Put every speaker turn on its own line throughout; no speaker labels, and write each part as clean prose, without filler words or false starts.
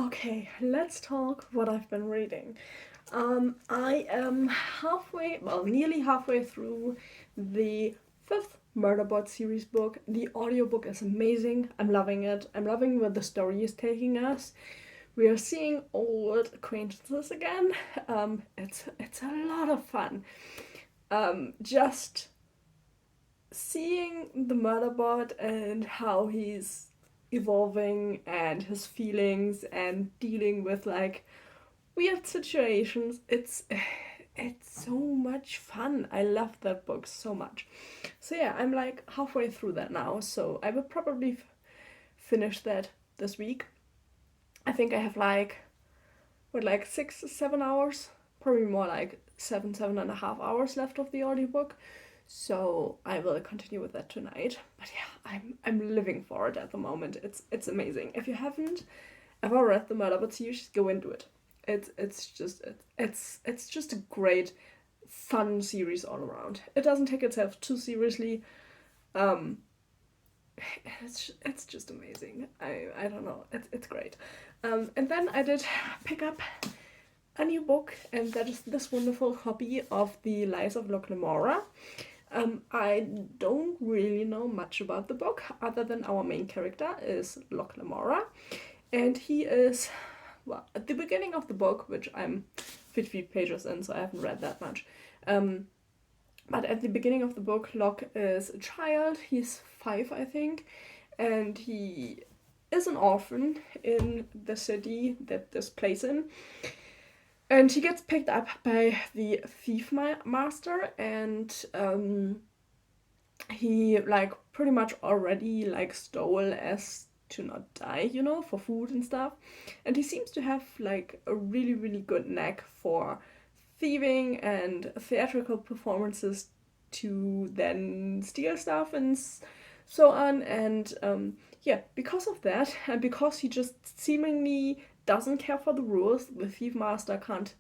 Okay, let's talk what I've been reading. I am nearly halfway through the fifth Murderbot series book. The audiobook is amazing. I'm loving it. I'm loving where the story is taking us. We are seeing old acquaintances again. It's a lot of fun. Just seeing the Murderbot and how he's evolving and his feelings and dealing with like weird situations. It's so much fun. I love that book so much. So yeah, I'm like halfway through that now. So I will probably finish that this week. I think I have like 6 7 hours, probably more like 7.5 hours left of the audiobook. So I will continue with that tonight. But yeah, I'm living for it at the moment. It's amazing. If you haven't ever read the Murderbot series, just go into it. It's just a great fun series all around. It doesn't take itself too seriously. Um, it's just amazing. I don't know. It's great. And then I did pick up a new book, and that is this wonderful copy of The Lies of Locke Lamora. I don't really know much about the book other than our main character is Locke Lamora, and he is, well, at the beginning of the book, which I'm 50 pages in, so I haven't read that much. But at the beginning of the book, Locke is a child. He's 5, I think, and he is an orphan in the city that this plays in. And he gets picked up by the thief master, and he like pretty much already like stole as to not die, for food and stuff. And he seems to have like a really, really good knack for thieving and theatrical performances to then steal stuff and so on. And yeah, because of that, and because he just seemingly doesn't care for the rules, the thief master can't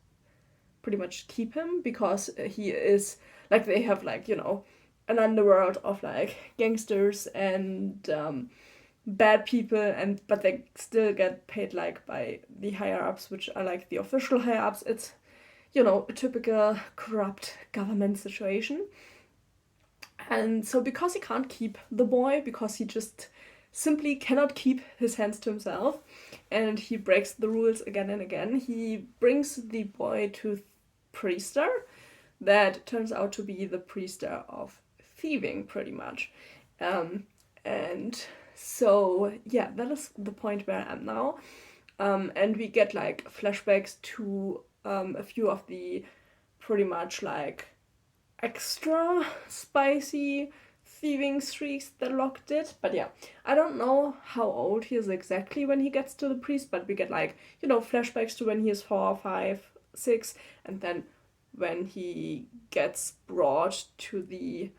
pretty much keep him because he is like, they have like, an underworld of like gangsters and bad people, and but they still get paid like by the higher ups, which are like the official higher ups. It's a typical corrupt government situation. And so because he can't keep the boy, because he just simply cannot keep his hands to himself, and he breaks the rules again and again, he brings the boy to Priester that turns out to be the Priester of thieving, pretty much. And so yeah, that is the point where I am now. And we get like flashbacks to a few of the pretty much like extra spicy thieving streaks that Locke did. But yeah, I don't know how old he is exactly when he gets to the priest, but we get like, flashbacks to when he is 4, 5, 6, and then when he gets brought to the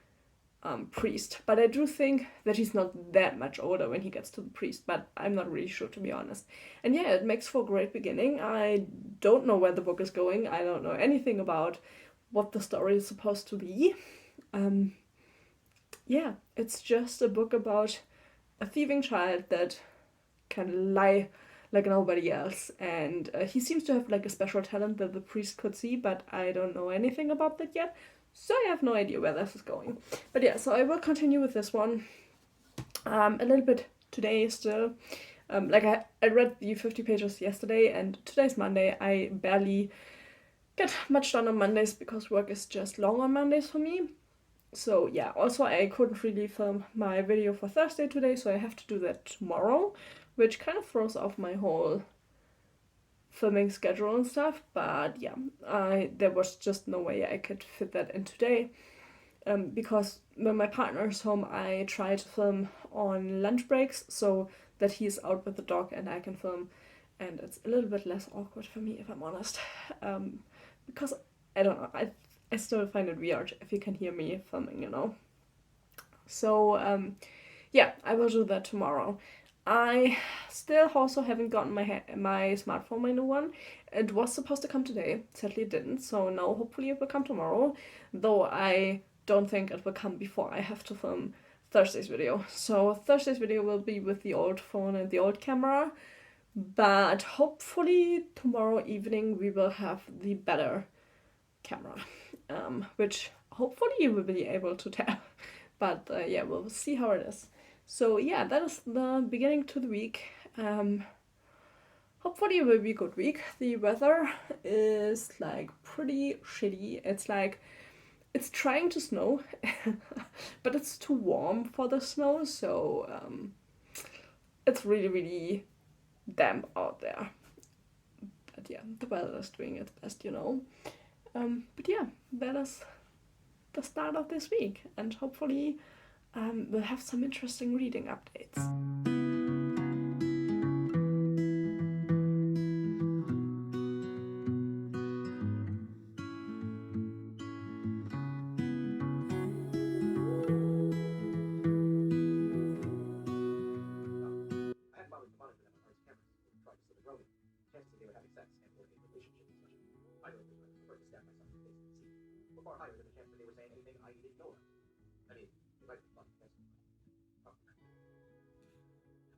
priest. But I do think that he's not that much older when he gets to the priest, but I'm not really sure, to be honest. And yeah, it makes for a great beginning. I don't know where the book is going. I don't know anything about what the story is supposed to be. Yeah, it's just a book about a thieving child that can lie like nobody else, and he seems to have like a special talent that the priest could see, but I don't know anything about that yet, so I have no idea where this is going. But yeah, so I will continue with this one a little bit today still. I read the 50 pages yesterday, and today's Monday. I barely get much done on Mondays because work is just long on Mondays for me. So yeah, also I couldn't really film my video for Thursday today, so I have to do that tomorrow, which kind of throws off my whole filming schedule and stuff. But yeah, there was just no way I could fit that in today. Because when my partner is home, I try to film on lunch breaks so that he's out with the dog and I can film, and it's a little bit less awkward for me, if I'm honest. Because I don't know, I still find it weird if you can hear me filming. So yeah, I will do that tomorrow. I still also haven't gotten my smartphone, my new one. It was supposed to come today, sadly it didn't, so now hopefully it will come tomorrow, though I don't think it will come before I have to film Thursday's video. So Thursday's video will be with the old phone and the old camera, But hopefully tomorrow evening we will have the better camera, which hopefully you will be able to tell. But yeah, we'll see how it is. So yeah, that is the beginning to the week. Hopefully it will be a good week. The weather is like pretty shitty. It's trying to snow, but it's too warm for the snow, so it's really, really damp out there. But yeah, the weather is doing its best, you know. But yeah, that is the start of this week, and hopefully we'll have some interesting reading updates.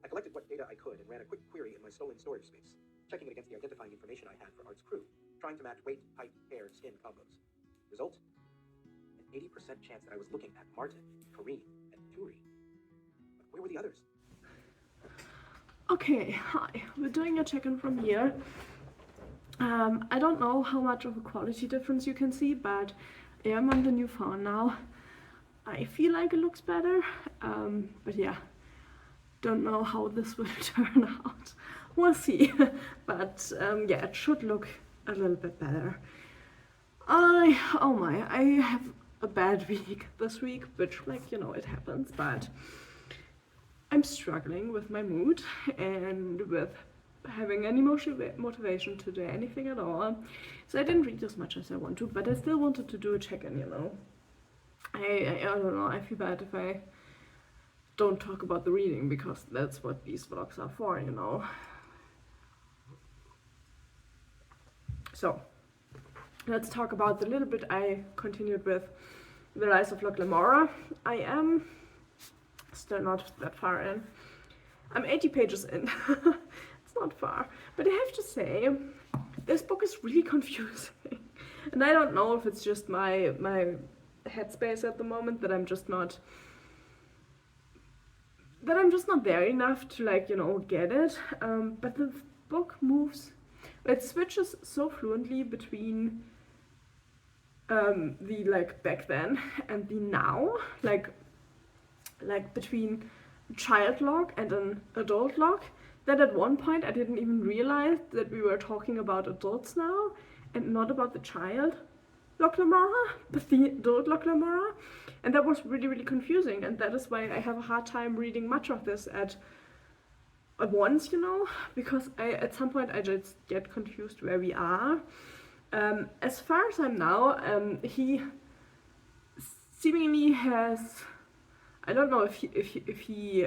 I collected what data I could and ran a quick query in my stolen storage space, checking it against the identifying information I had for Art's crew, trying to match weight, height, hair, and skin combos. Result? An 80% chance that I was looking at Martin, Kareem, and Turi. But where were the others?
Okay, hi. We're doing a check-in from here. I don't know how much of a quality difference you can see, but I am on the new phone now. I feel like it looks better, but yeah, don't know how this will turn out. We'll see, but yeah, it should look a little bit better. I have a bad week this week, which, like, you know, it happens, but I'm struggling with my mood and with having any motivation to do anything at all. So I didn't read as much as I want to, but I still wanted to do a check-in, you know. I don't know, I feel bad if I don't talk about the reading, because that's what these vlogs are for, you know. So, let's talk about the little bit I continued with The Rise of Lamora. I am still not that far in. I'm 80 pages in. It's not far. But I have to say, this book is really confusing. And I don't know if it's just my headspace at the moment, that I'm just not there enough to, like, you know, get it. But the book it switches so fluently between the, like, back then and the now, like between child log and an adult log, that at one point I didn't even realize that we were talking about adults now and not about the child Lamora, but the adult Lamora. And that was really, really confusing, and that is why I have a hard time reading much of this at once, you know, because at some point I just get confused where we are. As far as I'm now, he seemingly has, I don't know if he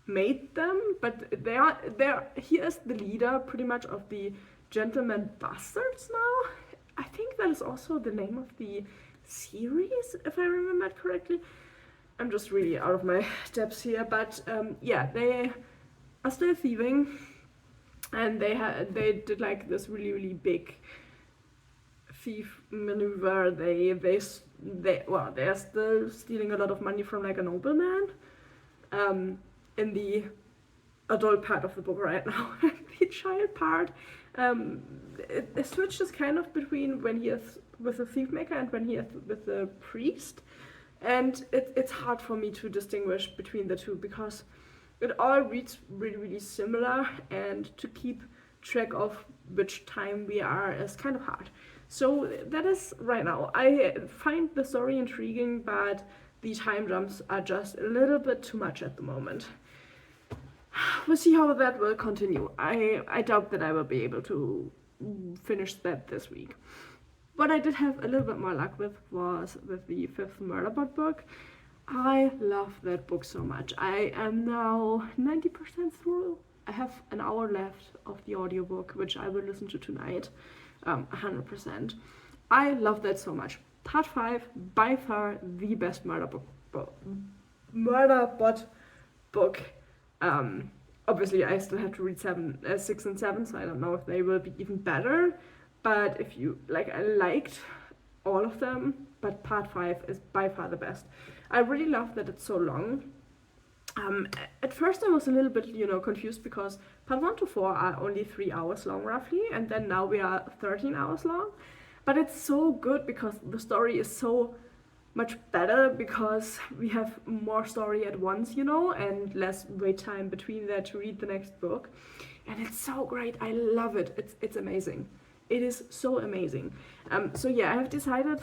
made them, but he is the leader pretty much of the Gentleman Bastards now. I think that is also the name of the series, if I remember it correctly. I'm just really out of my depths here, but yeah, they are still thieving, and they did like this really, really big thief maneuver. They're still stealing a lot of money from, like, a nobleman in the adult part of the book right now. The child part, it switches kind of between when he is with the thief maker and when he is with the priest, and it's hard for me to distinguish between the two, because it all reads really, really similar, and to keep track of which time we are is kind of hard. So that is right now. I find the story intriguing, but the time jumps are just a little bit too much at the moment. We'll see how that will continue. I doubt that I will be able to finish that this week. What I did have a little bit more luck with was with the Fifth Murderbot book. I love that book so much. I am now 90% through. I have an hour left of the audiobook, which I will listen to tonight, 100%. I love that so much. Part 5, by far the best Murderbot book. Obviously, I still have to read 6 and 7, so I don't know if they will be even better. But if you I liked all of them, but part 5 is by far the best. I really love that it's so long. At first I was a little bit, confused because part 1 to 4 are only 3 hours long roughly, and then now we are 13 hours long. But it's so good because the story is so much better because we have more story at once, and less wait time between there to read the next book. And it's so great. I love it. It's amazing. It is so amazing. So yeah, I have decided.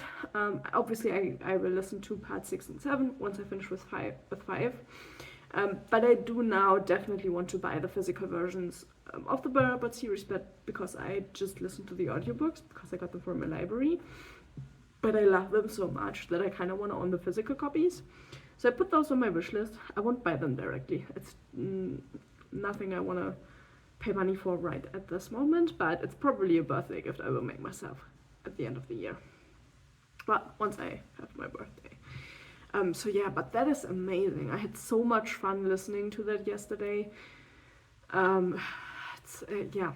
Obviously, I will listen to part 6 and 7 once I finish with 5. But I do now definitely want to buy the physical versions of the Burnout series, but because I just listened to the audiobooks because I got them from a library. But I love them so much that I kind of want to own the physical copies. So I put those on my wish list. I won't buy them directly. It's nothing I want to pay money for right at this moment, but it's probably a birthday gift I will make myself at the end of the year. Well, once I have my birthday. So yeah, but that is amazing. I had so much fun listening to that yesterday. Yeah.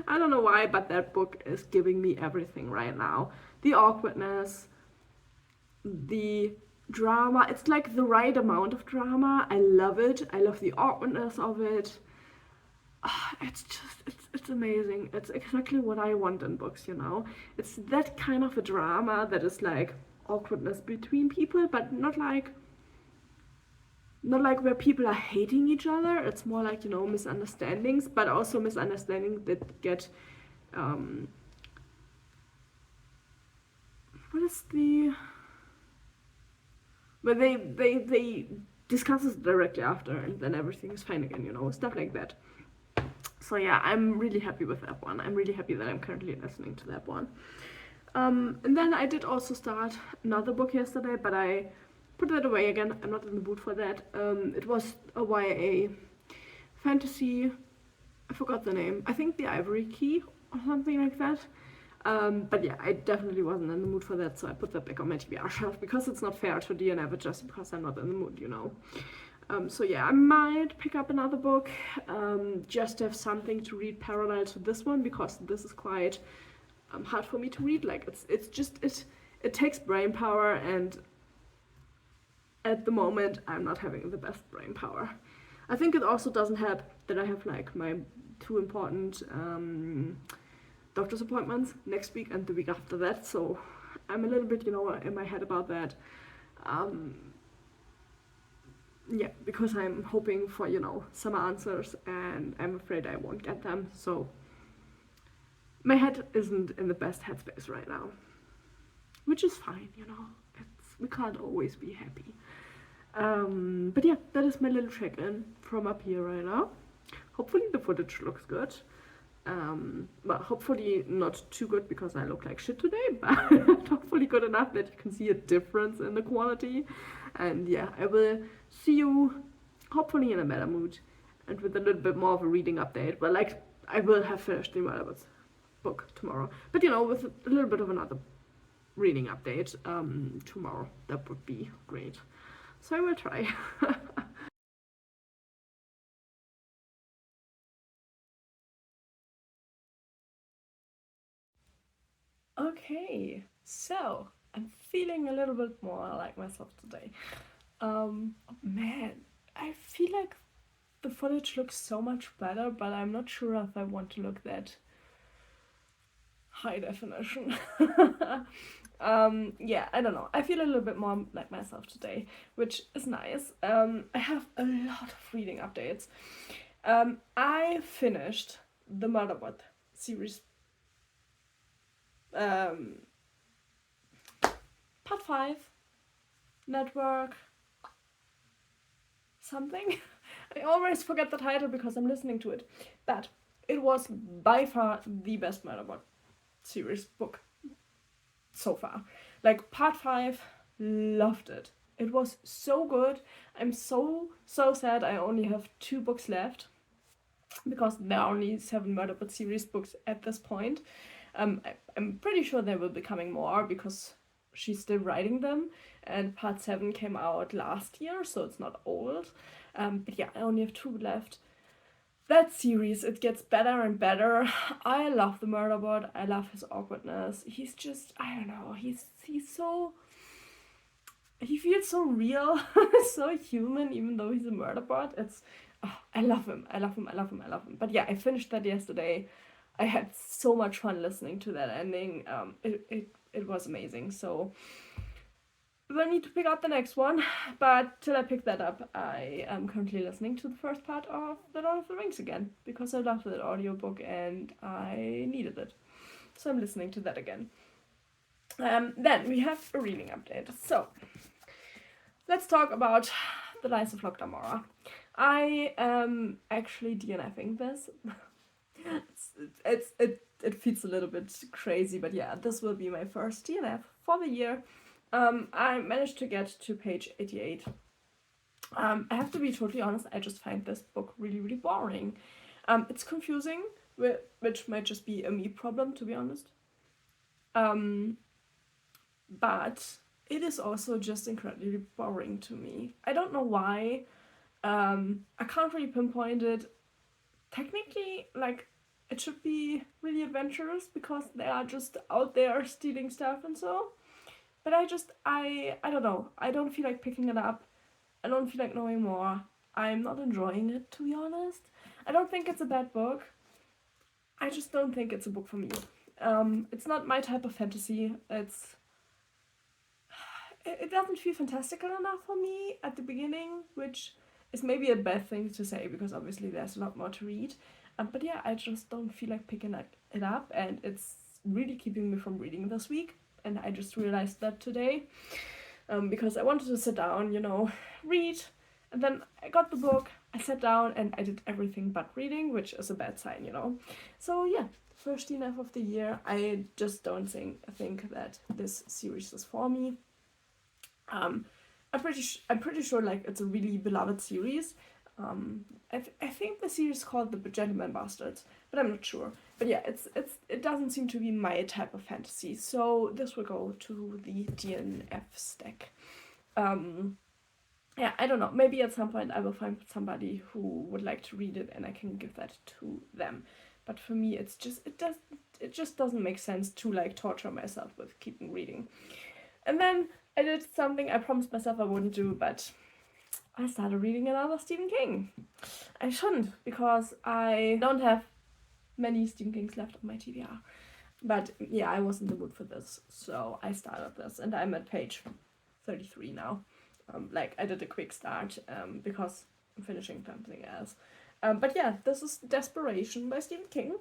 I don't know why, but that book is giving me everything right now. The awkwardness, the drama. It's like the right amount of drama. I love it. I love the awkwardness of it. It's amazing. It's exactly what I want in books, It's that kind of a drama that is like awkwardness between people, but not like where people are hating each other. It's more like, misunderstandings, but also misunderstandings that get what is the where they discuss it directly after and then everything is fine again, stuff like that. So yeah, I'm really happy with that one. I'm really happy that I'm currently listening to that one. And then I did also start another book yesterday, but I put that away again. I'm not in the mood for that. It was a YA fantasy. I forgot the name. I think The Ivory Key or something like that. But yeah, I definitely wasn't in the mood for that, so I put that back on my TBR shelf because it's not fair to DNF it just because I'm not in the mood, So yeah, I might pick up another book just to have something to read parallel to this one because this is quite hard for me to read. Like it takes brain power, and at the moment I'm not having the best brain power. I think it also doesn't help that I have like my 2 important doctor's appointments next week and the week after that, so I'm a little bit, in my head about that. Yeah, because I'm hoping for, some answers and I'm afraid I won't get them, so my head isn't in the best headspace right now, which is fine, we can't always be happy. But yeah, that is my little check-in from up here right now. Hopefully the footage looks good. Well, hopefully not too good because I look like shit today, but hopefully good enough that you can see a difference in the quality. And yeah, I will see you hopefully in a better mood and with a little bit more of a reading update. But like, I will have finished the Murderwoods book tomorrow. But with a little bit of another reading update tomorrow. That would be great. So I will try. Okay, so I'm feeling a little bit more like myself today. Man, I feel like the footage looks so much better, but I'm not sure if I want to look that high definition. Yeah, I don't know. I feel a little bit more like myself today, which is nice. I have a lot of reading updates. I finished the Murderwoods series. Part 5, Network, something. I always forget the title because I'm listening to it. But it was by far the best Murderwoods series book so far. Like part 5, loved it. It was so good. I'm so sad I only have 2 books left because there are only 7 Murderwoods series books at this point. I'm pretty sure there will be coming more because she's still writing them, and part 7 came out last year, so it's not old. But yeah, I only have 2 left. That series, it gets better and better. I love the Murderbot. I love his awkwardness. He's just, I don't know, he's so, he feels so real, so human, even though he's a Murderbot. It's, oh, I love him. I love him. I love him. I love him. But yeah, I finished that yesterday. I had so much fun listening to that ending. It was amazing. So we'll need to pick up the next one, but till I pick that up, I am currently listening to the first part of The Lord of the Rings again, because I loved that audiobook and I needed it. So I'm listening to that again. Then we have a reading update. So let's talk about The Lies of Locke Damora. I am actually DNFing this. It feels a little bit crazy, but yeah, this will be my first DNF for the year. I managed to get to page 88. I have to be totally honest, I just find this book really, really boring. It's confusing, which might just be a me problem, to be honest. But it is also just incredibly boring to me. I don't know why. I can't really pinpoint it. Technically, like, it should be really adventurous because they are just out there stealing stuff and so. But I don't know. I don't feel like picking it up. I don't feel like knowing more. I'm not enjoying it, to be honest. I don't think it's a bad book. I just don't think it's a book for me. It's not my type of fantasy. It doesn't feel fantastical enough for me at the beginning, which is maybe a bad thing to say because obviously there's a lot more to read. But yeah, I just don't feel like picking it up, and it's really keeping me from reading this week. And I just realized that today, because I wanted to sit down, read, and then I got the book, I sat down, and I did everything but reading, which is a bad sign, So yeah, first DNF of the year. I just don't think that this series is for me. I'm pretty sure like it's a really beloved series. I think the series is called The Gentleman Bastards, but I'm not sure. But yeah, it doesn't seem to be my type of fantasy, so this will go to the DNF stack. Yeah, I don't know. Maybe at some point I will find somebody who would like to read it, and I can give that to them. But for me, it just doesn't make sense to like torture myself with keeping reading. And then I did something I promised myself I wouldn't do, but I started reading another Stephen King. I shouldn't, because I don't have many Stephen Kings left on my TBR. But yeah, I was in the mood for this, so I started this, and I'm at page 33 now. I did a quick start because I'm finishing something else. But yeah, this is Desperation by Stephen King.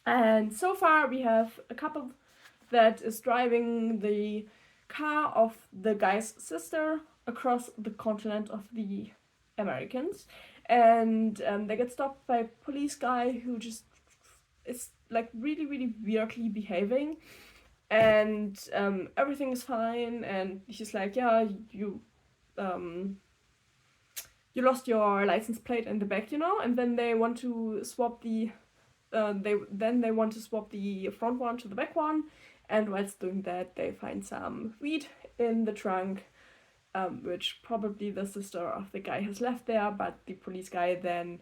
And so far we have a couple that is driving the car of the guy's sister across the continent of the Americans, and they get stopped by a police guy who just is like really, really weirdly behaving, and everything is fine, and he's like, yeah, you lost your license plate in the back, and then they want to swap the front one to the back one, and whilst doing that they find some weed in the trunk, which probably the sister of the guy has left there, but the police guy then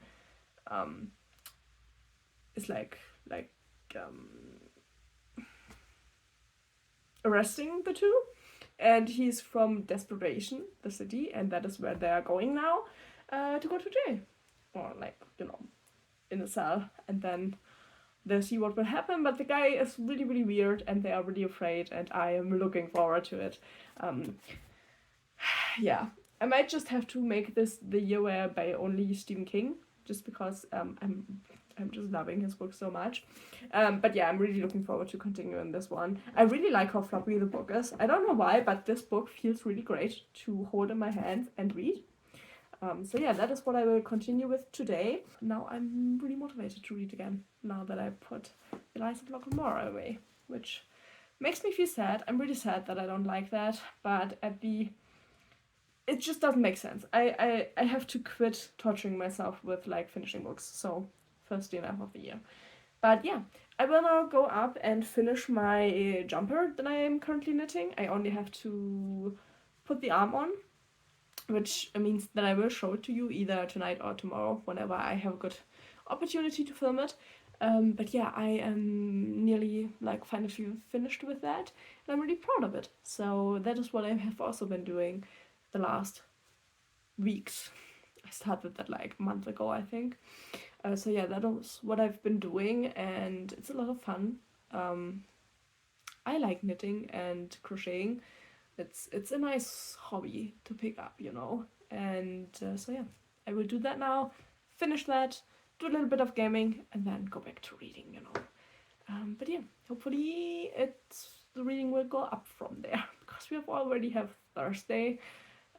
is arresting the two, and he's from Desperation, the city, and that is where they are going now to go to jail, or in a cell, and then they'll see what will happen. But the guy is really, really weird, and they are really afraid, and I am looking forward to it. Yeah, I might just have to make this the year where I buy only Stephen King, just because I'm just loving his book so much. But yeah, I'm really looking forward to continuing this one. I really like how floppy the book is. I don't know why, but this book feels really great to hold in my hands and read. So yeah, that is what I will continue with today. Now I'm really motivated to read again, now that I put The Lies of Locke Damora away, which makes me feel sad. I'm really sad that I don't like that, but it just doesn't make sense. I have to quit torturing myself with finishing books, so first DNF of the year. But yeah, I will now go up and finish my jumper that I am currently knitting. I only have to put the arm on, which means that I will show it to you either tonight or tomorrow whenever I have a good opportunity to film it. But yeah, I am nearly like finally finished with that, and I'm really proud of it. So that is what I have also been doing the last weeks. I started that like a month ago, I think. So yeah, that was what I've been doing, and it's a lot of fun. I like knitting and crocheting. It's a nice hobby to pick up, you know. And so yeah, I will do that now. Finish that, do a little bit of gaming, and then go back to reading, you know. But yeah, hopefully the reading will go up from there because we already have Thursday,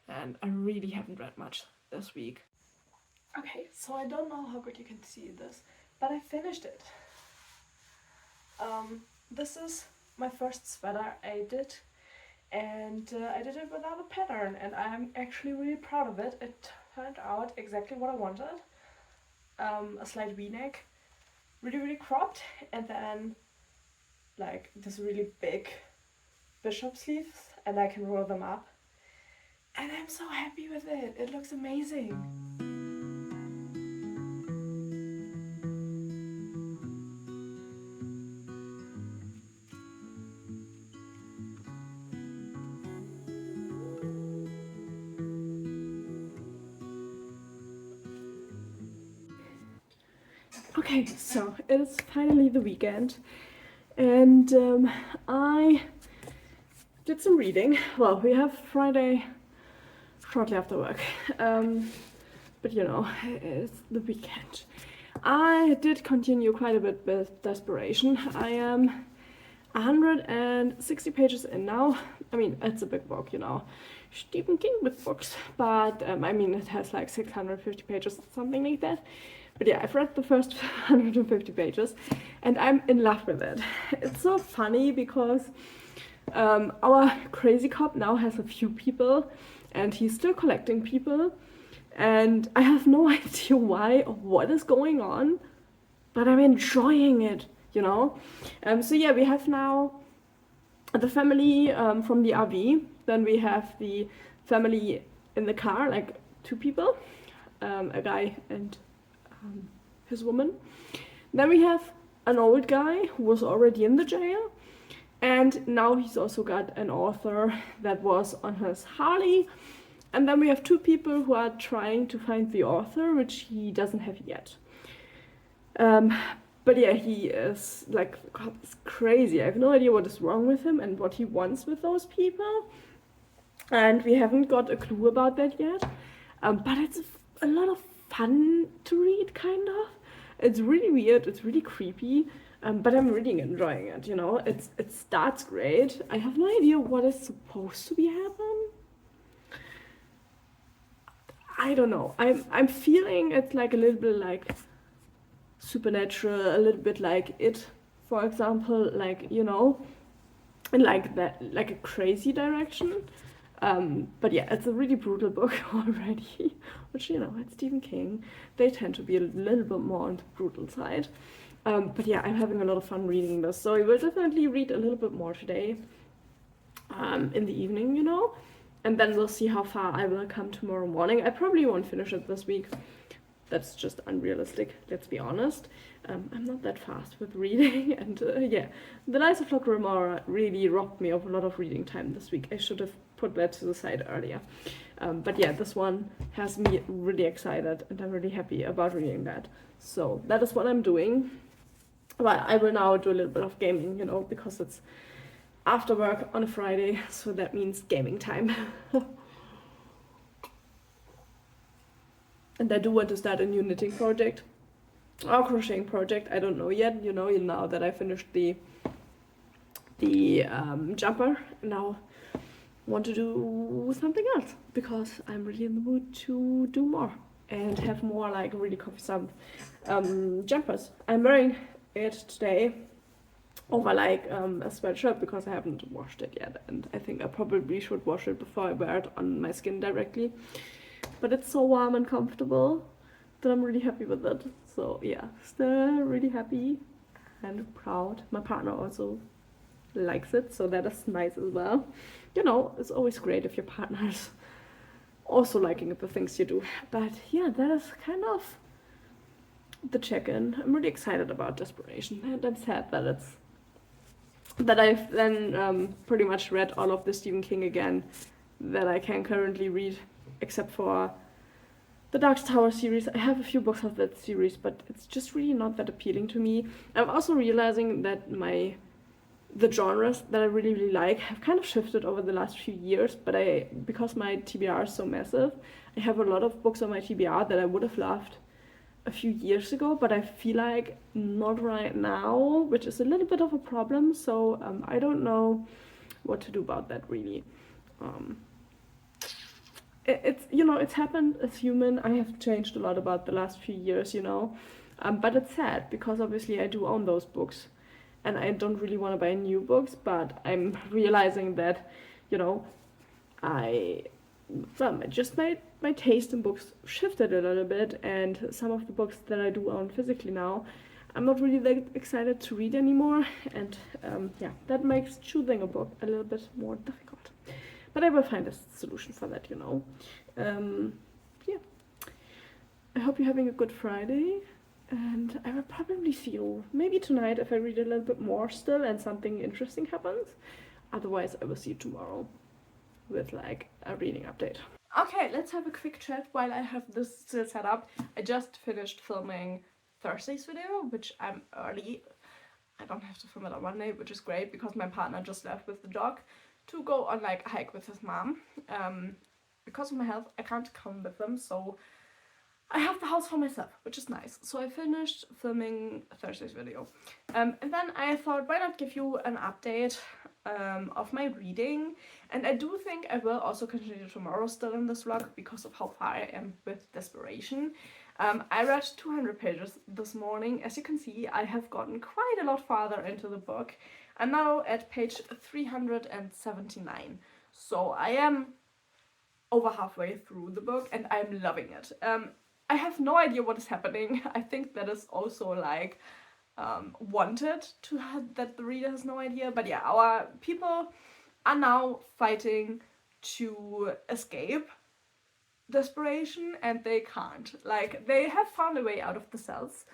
and I really haven't read much this week. Okay, so I don't know how good you can see this, but I finished it. This is my first sweater I did, and I did it without a pattern, and I'm actually really proud of it. It turned out exactly what I wanted. A slight v-neck, really cropped, and then like this really big bishop sleeves, and I can roll them up. And I'm so happy with it. It looks amazing. Okay, so it is finally the weekend, and I did some reading. Well, we have Friday shortly after work, but you know, it's the weekend. I did continue quite a bit with Desperation. I am 160 pages in now. I mean, it's a big book, you know. Stephen King with books, but I mean, it has like 650 pages, something like that. But yeah, I've read the first 150 pages, and I'm in love with it. It's so funny because our crazy cop now has a few people, and he's still collecting people, and I have no idea why or what is going on, but I'm enjoying it, you know. So yeah, we have now the family from the RV. Then we have the family in the car, like 2 people, a guy and his woman. Then we have an old guy who was already in the jail, and now he's also got an author that was on his Harley. And then we have 2 people who are trying to find the author, which he doesn't have yet. But yeah, he is like, God, it's crazy. I have no idea what is wrong with him and what he wants with those people. And we haven't got a clue about that yet. But it's a lot of fun to read, kind of. It's really weird, it's really creepy, but I'm really enjoying it, you know. It starts great. I have no idea what is supposed to be happening. I don't know. I'm feeling it's like a little bit like supernatural, a little bit like It, for example, like, you know, in like that, like a crazy direction. But yeah, it's a really brutal book already, which, you know, it's Stephen King. They tend to be a little bit more on the brutal side. But yeah, I'm having a lot of fun reading this, so I will definitely read a little bit more today, in the evening, you know, and then we'll see how far I will come tomorrow morning. I probably won't finish it this week. That's just unrealistic, let's be honest. I'm not that fast with reading, and yeah, the Lies of Locke Remora really robbed me of a lot of reading time this week. I should have put that to the side earlier. But yeah, this one has me really excited, and I'm really happy about reading that. So that is what I'm doing. But I will now do a little bit of gaming, you know, because it's after work on a Friday, so that means gaming time. And I do want to start a new knitting project or crocheting project. I don't know yet. You know, now that I finished the jumper, now want to do something else because I'm really in the mood to do more and have more like really some jumpers. I'm wearing it today over like a sweatshirt because I haven't washed it yet, and I think I probably should wash it before I wear it on my skin directly. But it's so warm and comfortable that I'm really happy with it. So yeah, still really happy and proud. My partner also likes it, so that is nice as well. You know, it's always great if your partner is also liking the things you do. But yeah, that is kind of the check-in. I'm really excited about Desperation, and I'm sad that I've then pretty much read all of the Stephen King again that I can currently read, except for the Dark Tower series. I have a few books of that series, but it's just really not that appealing to me. I'm also realizing that the genres that I really like have kind of shifted over the last few years, but because my TBR is so massive, I have a lot of books on my TBR that I would have loved a few years ago, but I feel like not right now, which is a little bit of a problem. So I don't know what to do about that really. It's it's happened as human. I have changed a lot about the last few years, but it's sad because obviously I do own those books, and I don't really want to buy new books. But I'm realizing that, I just my taste in books shifted a little bit, and some of the books that I do own physically now, I'm not really that excited to read anymore, and yeah, that makes choosing a book a little bit more difficult. But I will find a solution for that, Yeah. I hope you're having a good Friday, and I will probably see you maybe tonight if I read a little bit more still and something interesting happens. Otherwise, I will see you tomorrow with like a reading update. Okay, let's have a quick chat while I have this still set up. I just finished filming Thursday's video, which I'm early. I don't have to film it on Monday, which is great because my partner just left with the dog to go on like a hike with his mom. Because of my health, I can't come with them, so I have the house for myself, which is nice. So I finished filming Thursday's video. And then I thought, why not give you an update of my reading. And I do think I will also continue tomorrow still in this vlog because of how far I am with Desperation. I read 200 pages this morning. As you can see, I have gotten quite a lot farther into the book. I'm now at page 379. So I am over halfway through the book and I'm loving it. I have no idea what is happening. I think that is also like wanted to have, that the reader has no idea. But yeah, our people are now fighting to escape Desperation and they can't. Like, they have found a way out of the cells.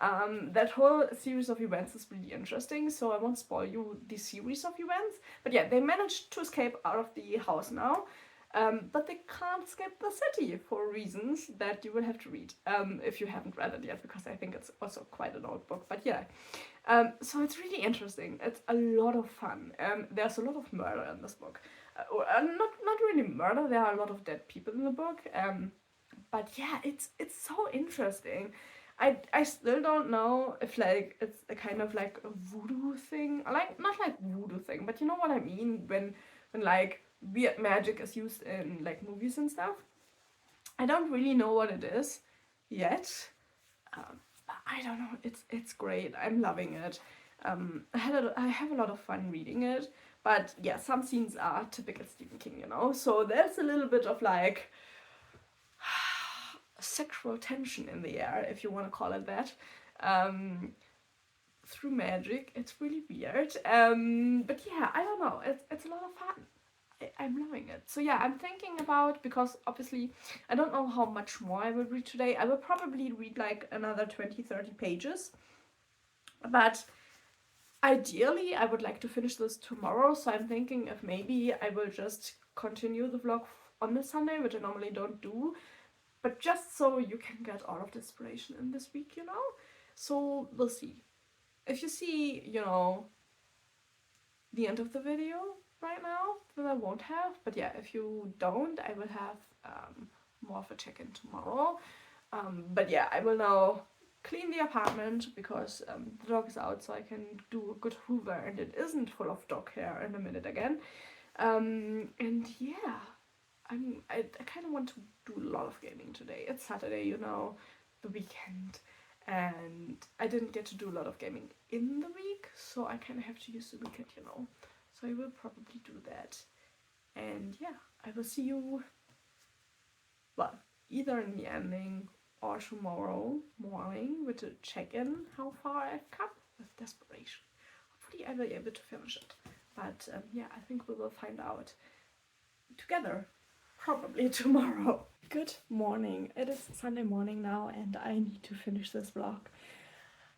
That whole series of events is really interesting, so I won't spoil you the series of events. But yeah, they managed to escape out of the house now. But they can't escape the city for reasons that you will have to read if you haven't read it yet, because I think it's also quite an old book. But yeah, so it's really interesting. It's a lot of fun. There's a lot of murder in this book. Not really murder. There are a lot of dead people in the book. But yeah, it's so interesting. I still don't know if like it's a kind of like a voodoo thing, like not like voodoo thing, but you know what I mean when like weird magic is used in like movies and stuff. I don't really know what it is yet, but I don't know. It's great. I'm loving it. I have a lot of fun reading it, but yeah, some scenes are typical Stephen King, So there's a little bit of like sexual tension in the air, if you want to call it that. Through magic, it's really weird. But yeah, I don't know. It's a lot of fun. I'm loving it. So yeah, I'm thinking about, because obviously I don't know how much more I will read today. I will probably read like another 20-30 pages. But ideally, I would like to finish this tomorrow. So I'm thinking if maybe I will just continue the vlog on this Sunday, which I normally don't do. But just so you can get all of the inspiration in this week, So we'll see. If you see, the end of the video right now, then I won't have. But yeah, if you don't, I will have more of a check-in tomorrow. But yeah, I will now clean the apartment because the dog is out, so I can do a good hoover and it isn't full of dog hair in a minute again. And yeah, I kind of want to do a lot of gaming today. It's Saturday, the weekend, and I didn't get to do a lot of gaming in the week, so I kind of have to use the weekend, So I will probably do that. And yeah, I will see you, well, either in the ending or tomorrow morning with a check-in how far I've come with Desperation. Hopefully I will be able to finish it. But yeah, I think we will find out together. probably tomorrow. Good morning. It is Sunday morning now, and I need to finish this vlog.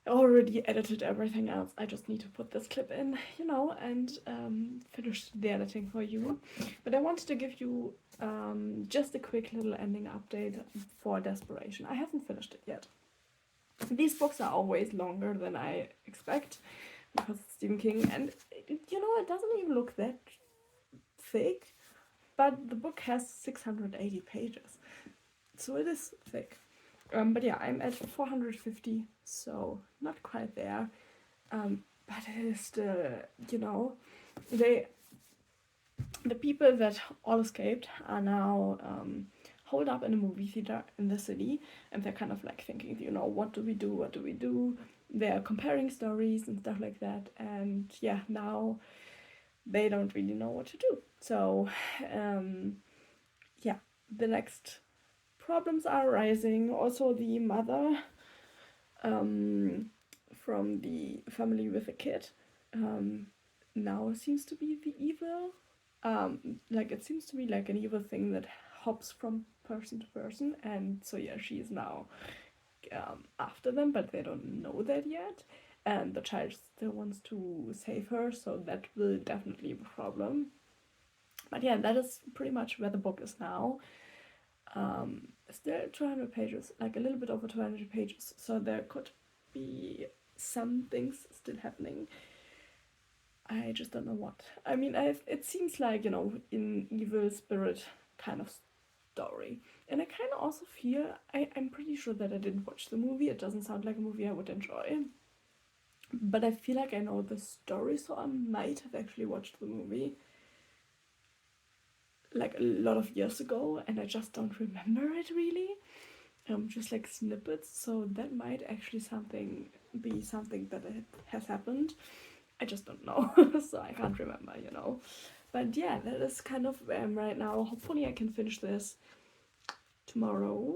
I already edited everything else. I just need to put this clip in, and finish the editing for you. But I wanted to give you just a quick little ending update for Desperation. I haven't finished it yet. These books are always longer than I expect because it's Stephen King, and it doesn't even look that thick, but the book has 680 pages, so it is thick. But yeah, I'm at 450, so not quite there. But it is still, the people that all escaped are now holed up in a movie theater in the city, and they're kind of like thinking, what do we do? What do we do? They're comparing stories and stuff like that, and yeah, now they don't really know what to do. So, yeah, the next problems are arising. Also, the mother from the family with a kid now seems to be the evil. Like, it seems to be like an evil thing that hops from person to person, and so yeah, she is now after them, but they don't know that yet. And the child still wants to save her, so that will definitely be a problem. But yeah, that is pretty much where the book is now. Still 200 pages, like a little bit over 200 pages, so there could be some things still happening. I just don't know what. I mean, it seems like, an evil spirit kind of story. And I kind of also feel, I'm pretty sure that I didn't watch the movie. It doesn't sound like a movie I would enjoy. But I feel like I know the story, so I might have actually watched the movie like a lot of years ago, and I just don't remember it really. Just like snippets, so that might actually be something that has happened. I just don't know, so I can't remember, But yeah, that is kind of where I'm right now. Hopefully I can finish this tomorrow.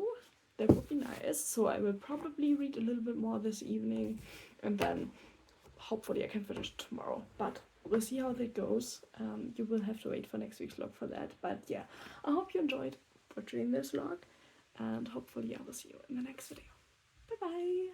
That would be nice. So I will probably read a little bit more this evening, and then hopefully I can finish tomorrow. But we'll see how that goes. You will have to wait for next week's vlog for that. But yeah, I hope you enjoyed watching this vlog, and hopefully I will see you in the next video. Bye bye!